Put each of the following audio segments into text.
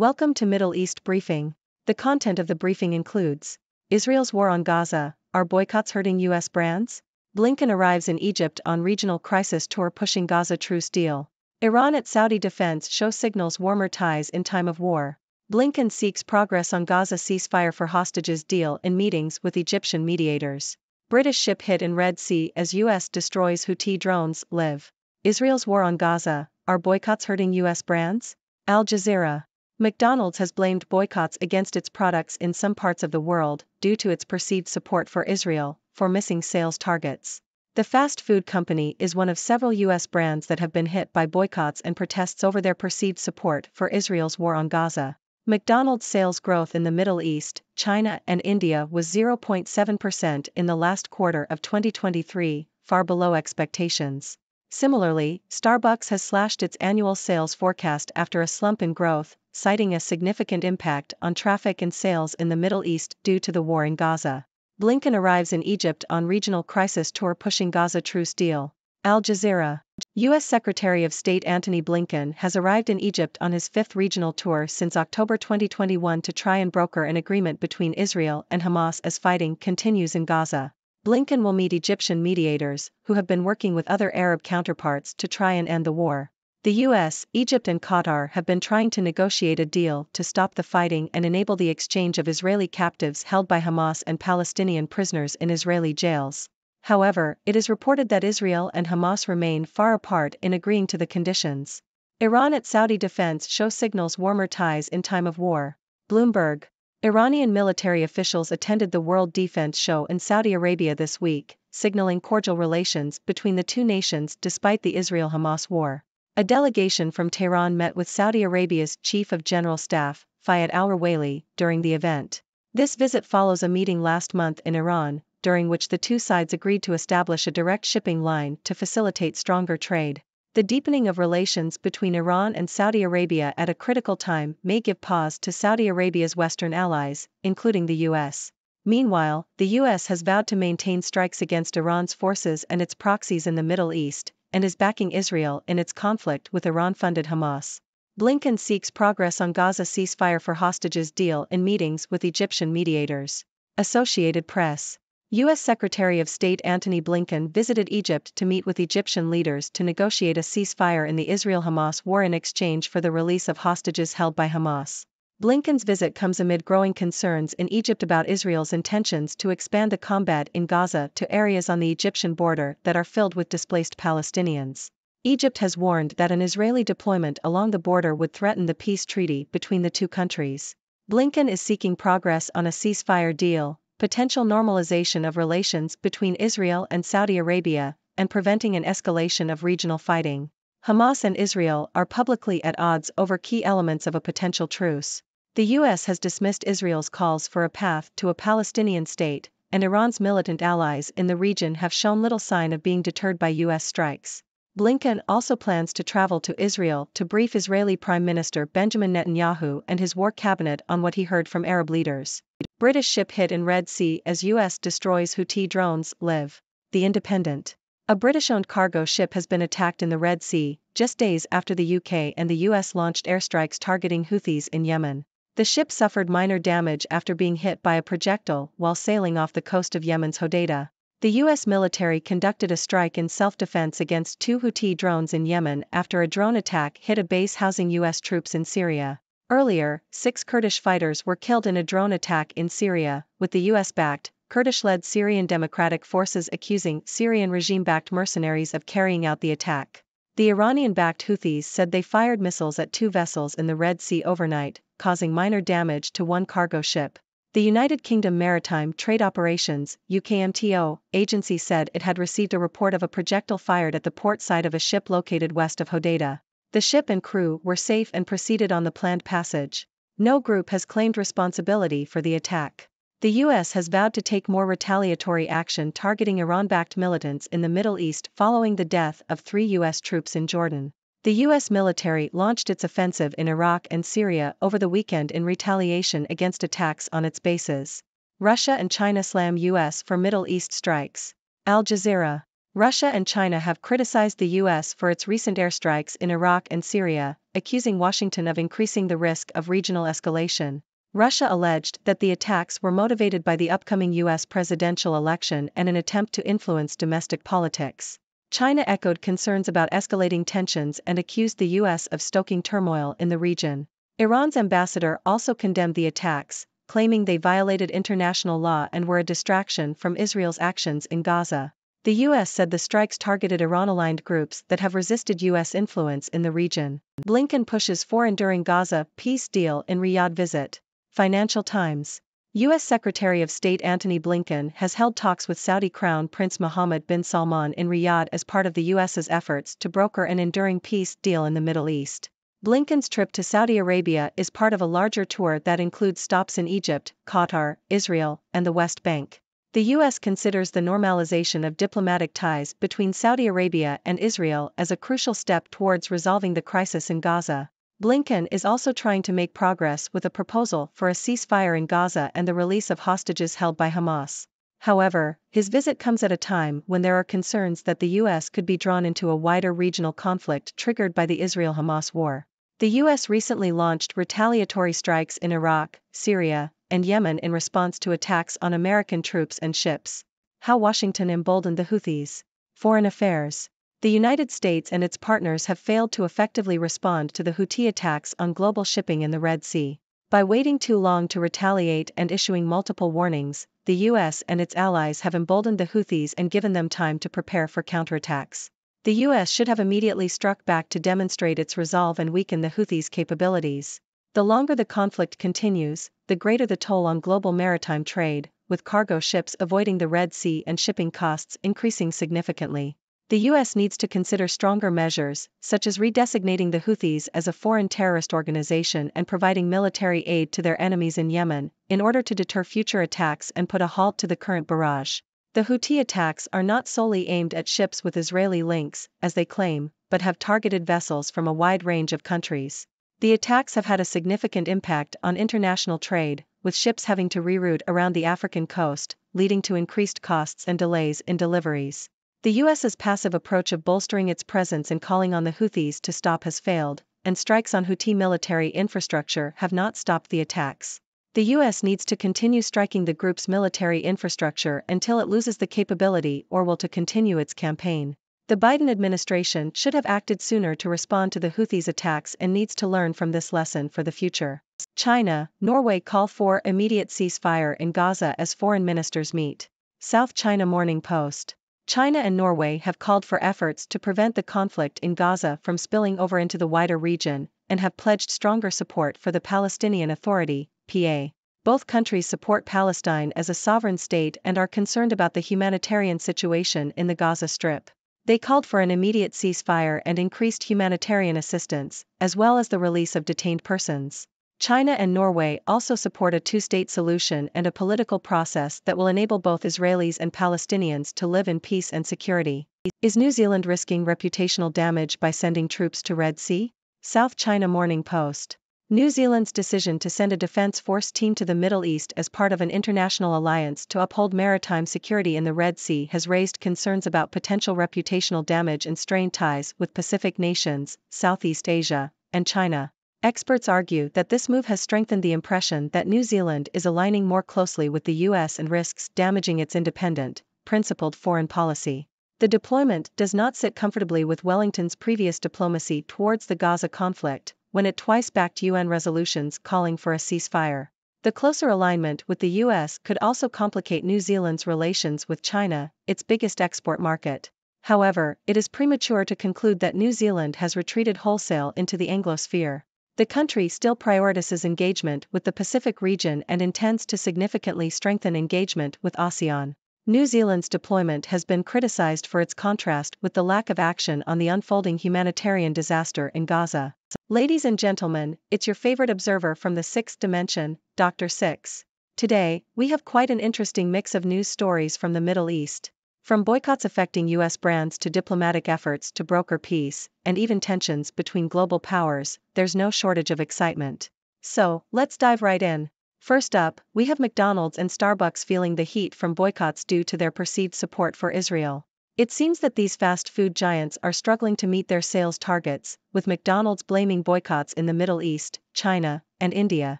Welcome to Middle East Briefing. The content of the briefing includes: Israel's war on Gaza, are boycotts hurting U.S. brands? Blinken arrives in Egypt on regional crisis tour pushing Gaza truce deal. Iran at Saudi defense show signals warmer ties in time of war. Blinken seeks progress on Gaza ceasefire for hostages deal in meetings with Egyptian mediators. British ship hit in Red Sea as U.S. destroys Houthi drones, live. Israel's war on Gaza, are boycotts hurting U.S. brands? Al Jazeera. McDonald's has blamed boycotts against its products in some parts of the world, due to its perceived support for Israel, for missing sales targets. The fast food company is one of several U.S. brands that have been hit by boycotts and protests over their perceived support for Israel's war on Gaza. McDonald's sales growth in the Middle East, China and India was 0.7% in the last quarter of 2023, far below expectations. Similarly, Starbucks has slashed its annual sales forecast after a slump in growth, citing a significant impact on traffic and sales in the Middle East due to the war in Gaza. Blinken arrives in Egypt on regional crisis tour pushing Gaza truce deal. Al Jazeera. U.S. Secretary of State Antony Blinken has arrived in Egypt on his fifth regional tour since October 2021 to try and broker an agreement between Israel and Hamas as fighting continues in Gaza. Blinken will meet Egyptian mediators, who have been working with other Arab counterparts to try and end the war. The US, Egypt and Qatar have been trying to negotiate a deal to stop the fighting and enable the exchange of Israeli captives held by Hamas and Palestinian prisoners in Israeli jails. However, it is reported that Israel and Hamas remain far apart in agreeing to the conditions. Iran at Saudi defense show signals warmer ties in time of war. Bloomberg. Iranian military officials attended the World Defense Show in Saudi Arabia this week, signaling cordial relations between the two nations despite the Israel-Hamas war. A delegation from Tehran met with Saudi Arabia's Chief of General Staff, Fayed al-Ruwaili, during the event. This visit follows a meeting last month in Iran, during which the two sides agreed to establish a direct shipping line to facilitate stronger trade. The deepening of relations between Iran and Saudi Arabia at a critical time may give pause to Saudi Arabia's Western allies, including the U.S. Meanwhile, the U.S. has vowed to maintain strikes against Iran's forces and its proxies in the Middle East, and is backing Israel in its conflict with Iran-funded Hamas. Blinken seeks progress on Gaza ceasefire for hostages deal in meetings with Egyptian mediators. Associated Press. U.S. Secretary of State Antony Blinken visited Egypt to meet with Egyptian leaders to negotiate a ceasefire in the Israel-Hamas war in exchange for the release of hostages held by Hamas. Blinken's visit comes amid growing concerns in Egypt about Israel's intentions to expand the combat in Gaza to areas on the Egyptian border that are filled with displaced Palestinians. Egypt has warned that an Israeli deployment along the border would threaten the peace treaty between the two countries. Blinken is seeking progress on a ceasefire deal, potential normalization of relations between Israel and Saudi Arabia, and preventing an escalation of regional fighting. Hamas and Israel are publicly at odds over key elements of a potential truce. The U.S. has dismissed Israel's calls for a path to a Palestinian state, and Iran's militant allies in the region have shown little sign of being deterred by U.S. strikes. Blinken also plans to travel to Israel to brief Israeli Prime Minister Benjamin Netanyahu and his war cabinet on what he heard from Arab leaders. British ship hit in Red Sea as U.S. destroys Houthi drones, live. The Independent. A British-owned cargo ship has been attacked in the Red Sea, just days after the UK and the US launched airstrikes targeting Houthis in Yemen. The ship suffered minor damage after being hit by a projectile while sailing off the coast of Yemen's Hodeidah. The U.S. military conducted a strike in self-defense against two Houthi drones in Yemen after a drone attack hit a base housing U.S. troops in Syria. Earlier, 6 Kurdish fighters were killed in a drone attack in Syria, with the U.S.-backed, Kurdish-led Syrian Democratic Forces accusing Syrian regime-backed mercenaries of carrying out the attack. The Iranian-backed Houthis said they fired missiles at 2 vessels in the Red Sea overnight, causing minor damage to 1 cargo ship. The United Kingdom Maritime Trade Operations (UKMTO) agency said it had received a report of a projectile fired at the port side of a ship located west of Hodeidah. The ship and crew were safe and proceeded on the planned passage. No group has claimed responsibility for the attack. The U.S. has vowed to take more retaliatory action targeting Iran-backed militants in the Middle East following the death of 3 U.S. troops in Jordan. The U.S. military launched its offensive in Iraq and Syria over the weekend in retaliation against attacks on its bases. Russia and China slam U.S. for Middle East strikes. Al Jazeera. Russia and China have criticized the U.S. for its recent airstrikes in Iraq and Syria, accusing Washington of increasing the risk of regional escalation. Russia alleged that the attacks were motivated by the upcoming U.S. presidential election and an attempt to influence domestic politics. China echoed concerns about escalating tensions and accused the U.S. of stoking turmoil in the region. Iran's ambassador also condemned the attacks, claiming they violated international law and were a distraction from Israel's actions in Gaza. The U.S. said the strikes targeted Iran-aligned groups that have resisted U.S. influence in the region. Blinken pushes for enduring Gaza peace deal in Riyadh visit. Financial Times. U.S. Secretary of State Antony Blinken has held talks with Saudi Crown Prince Mohammed bin Salman in Riyadh as part of the U.S.'s efforts to broker an enduring peace deal in the Middle East. Blinken's trip to Saudi Arabia is part of a larger tour that includes stops in Egypt, Qatar, Israel, and the West Bank. The U.S. considers the normalization of diplomatic ties between Saudi Arabia and Israel as a crucial step towards resolving the crisis in Gaza. Blinken is also trying to make progress with a proposal for a ceasefire in Gaza and the release of hostages held by Hamas. However, his visit comes at a time when there are concerns that the U.S. could be drawn into a wider regional conflict triggered by the Israel-Hamas war. The U.S. recently launched retaliatory strikes in Iraq, Syria, and Yemen in response to attacks on American troops and ships. How Washington emboldened the Houthis. Foreign Affairs. The United States and its partners have failed to effectively respond to the Houthi attacks on global shipping in the Red Sea. By waiting too long to retaliate and issuing multiple warnings, the U.S. and its allies have emboldened the Houthis and given them time to prepare for counterattacks. The U.S. should have immediately struck back to demonstrate its resolve and weaken the Houthis' capabilities. The longer the conflict continues, the greater the toll on global maritime trade, with cargo ships avoiding the Red Sea and shipping costs increasing significantly. The U.S. needs to consider stronger measures, such as redesignating the Houthis as a foreign terrorist organization and providing military aid to their enemies in Yemen, in order to deter future attacks and put a halt to the current barrage. The Houthi attacks are not solely aimed at ships with Israeli links, as they claim, but have targeted vessels from a wide range of countries. The attacks have had a significant impact on international trade, with ships having to reroute around the African coast, leading to increased costs and delays in deliveries. The U.S.'s passive approach of bolstering its presence and calling on the Houthis to stop has failed, and strikes on Houthi military infrastructure have not stopped the attacks. The U.S. needs to continue striking the group's military infrastructure until it loses the capability or will to continue its campaign. The Biden administration should have acted sooner to respond to the Houthis' attacks and needs to learn from this lesson for the future. China, Norway call for immediate ceasefire in Gaza as foreign ministers meet. South China Morning Post. China and Norway have called for efforts to prevent the conflict in Gaza from spilling over into the wider region, and have pledged stronger support for the Palestinian Authority, PA. Both countries support Palestine as a sovereign state and are concerned about the humanitarian situation in the Gaza Strip. They called for an immediate ceasefire and increased humanitarian assistance, as well as the release of detained persons. China and Norway also support a two-state solution and a political process that will enable both Israelis and Palestinians to live in peace and security. Is New Zealand risking reputational damage by sending troops to Red Sea? South China Morning Post. New Zealand's decision to send a defense force team to the Middle East as part of an international alliance to uphold maritime security in the Red Sea has raised concerns about potential reputational damage and strained ties with Pacific nations, Southeast Asia, and China. Experts argue that this move has strengthened the impression that New Zealand is aligning more closely with the U.S. and risks damaging its independent, principled foreign policy. The deployment does not sit comfortably with Wellington's previous diplomacy towards the Gaza conflict, when it twice backed UN resolutions calling for a ceasefire. The closer alignment with the U.S. could also complicate New Zealand's relations with China, its biggest export market. However, it is premature to conclude that New Zealand has retreated wholesale into the Anglosphere. The country still prioritizes engagement with the Pacific region and intends to significantly strengthen engagement with ASEAN. New Zealand's deployment has been criticized for its contrast with the lack of action on the unfolding humanitarian disaster in Gaza. Ladies and gentlemen, it's your favorite observer from the sixth dimension, Dr. Six. Today, we have quite an interesting mix of news stories from the Middle East. From boycotts affecting U.S. brands to diplomatic efforts to broker peace, and even tensions between global powers, there's no shortage of excitement. So, let's dive right in. First up, we have McDonald's and Starbucks feeling the heat from boycotts due to their perceived support for Israel. It seems that these fast food giants are struggling to meet their sales targets, with McDonald's blaming boycotts in the Middle East, China, and India.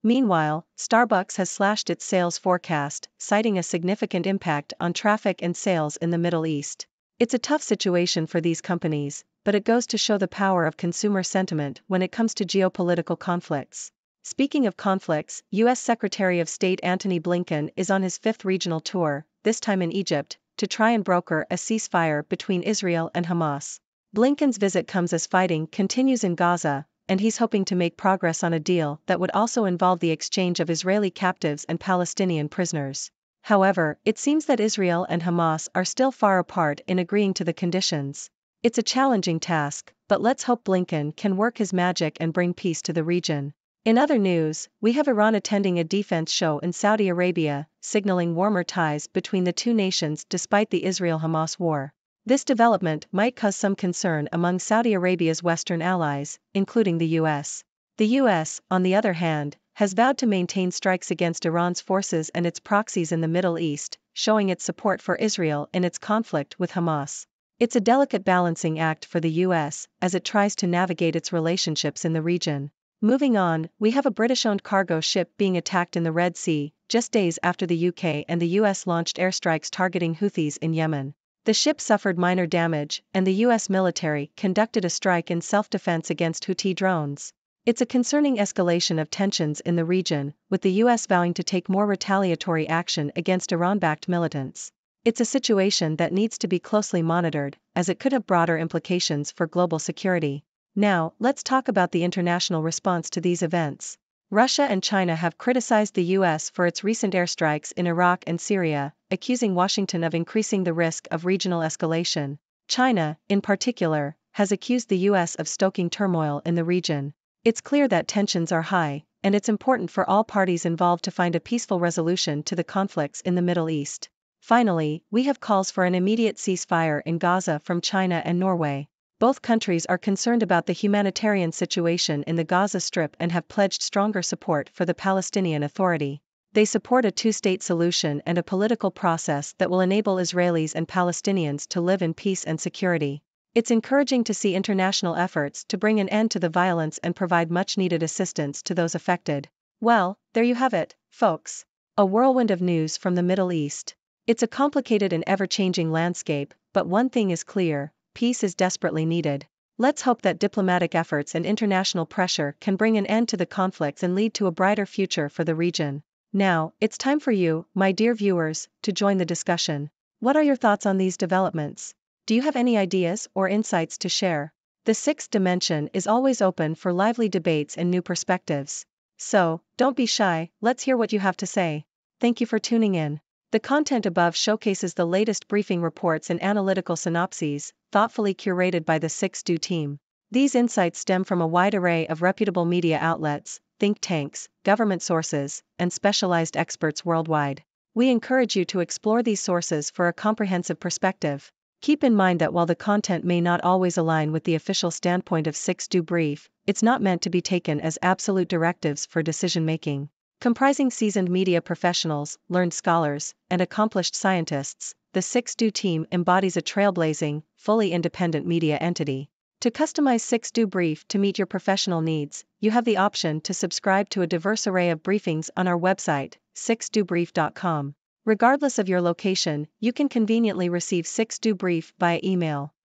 Meanwhile, Starbucks has slashed its sales forecast, citing a significant impact on traffic and sales in the Middle East. It's a tough situation for these companies, but it goes to show the power of consumer sentiment when it comes to geopolitical conflicts. Speaking of conflicts, U.S. Secretary of State Antony Blinken is on his fifth regional tour, this time in Egypt, to try and broker a ceasefire between Israel and Hamas. Blinken's visit comes as fighting continues in Gaza, and he's hoping to make progress on a deal that would also involve the exchange of Israeli captives and Palestinian prisoners. However, it seems that Israel and Hamas are still far apart in agreeing to the conditions. It's a challenging task, but let's hope Blinken can work his magic and bring peace to the region. In other news, we have Iran attending a defense show in Saudi Arabia, signaling warmer ties between the two nations despite the Israel-Hamas war. This development might cause some concern among Saudi Arabia's Western allies, including the US. The US, on the other hand, has vowed to maintain strikes against Iran's forces and its proxies in the Middle East, showing its support for Israel in its conflict with Hamas. It's a delicate balancing act for the US as it tries to navigate its relationships in the region. Moving on, we have a British-owned cargo ship being attacked in the Red Sea, just days after the UK and the US launched airstrikes targeting Houthis in Yemen. The ship suffered minor damage, and the US military conducted a strike in self-defense against Houthi drones. It's a concerning escalation of tensions in the region, with the US vowing to take more retaliatory action against Iran-backed militants. It's a situation that needs to be closely monitored, as it could have broader implications for global security. Now, let's talk about the international response to these events. Russia and China have criticized the US for its recent airstrikes in Iraq and Syria, accusing Washington of increasing the risk of regional escalation. China, in particular, has accused the US of stoking turmoil in the region. It's clear that tensions are high, and it's important for all parties involved to find a peaceful resolution to the conflicts in the Middle East. Finally, we have calls for an immediate ceasefire in Gaza from China and Norway. Both countries are concerned about the humanitarian situation in the Gaza Strip and have pledged stronger support for the Palestinian Authority. They support a two-state solution and a political process that will enable Israelis and Palestinians to live in peace and security. It's encouraging to see international efforts to bring an end to the violence and provide much-needed assistance to those affected. Well, there you have it, folks. A whirlwind of news from the Middle East. It's a complicated and ever-changing landscape, but one thing is clear. Peace is desperately needed. Let's hope that diplomatic efforts and international pressure can bring an end to the conflicts and lead to a brighter future for the region. Now, it's time for you, my dear viewers, to join the discussion. What are your thoughts on these developments? Do you have any ideas or insights to share? The sixth dimension is always open for lively debates and new perspectives. So, don't be shy, let's hear what you have to say. Thank you for tuning in. The content above showcases the latest briefing reports and analytical synopses, thoughtfully curated by the 6Do team. These insights stem from a wide array of reputable media outlets, think tanks, government sources, and specialized experts worldwide. We encourage you to explore these sources for a comprehensive perspective. Keep in mind that while the content may not always align with the official standpoint of 6Do Brief, it's not meant to be taken as absolute directives for decision-making. Comprising seasoned media professionals, learned scholars, and accomplished scientists, the 6Do team embodies a trailblazing, fully independent media entity. To customize 6Do Brief to meet your professional needs, you have the option to subscribe to a diverse array of briefings on our website, 6dobrief.com. Regardless of your location, you can conveniently receive 6Do Brief via email.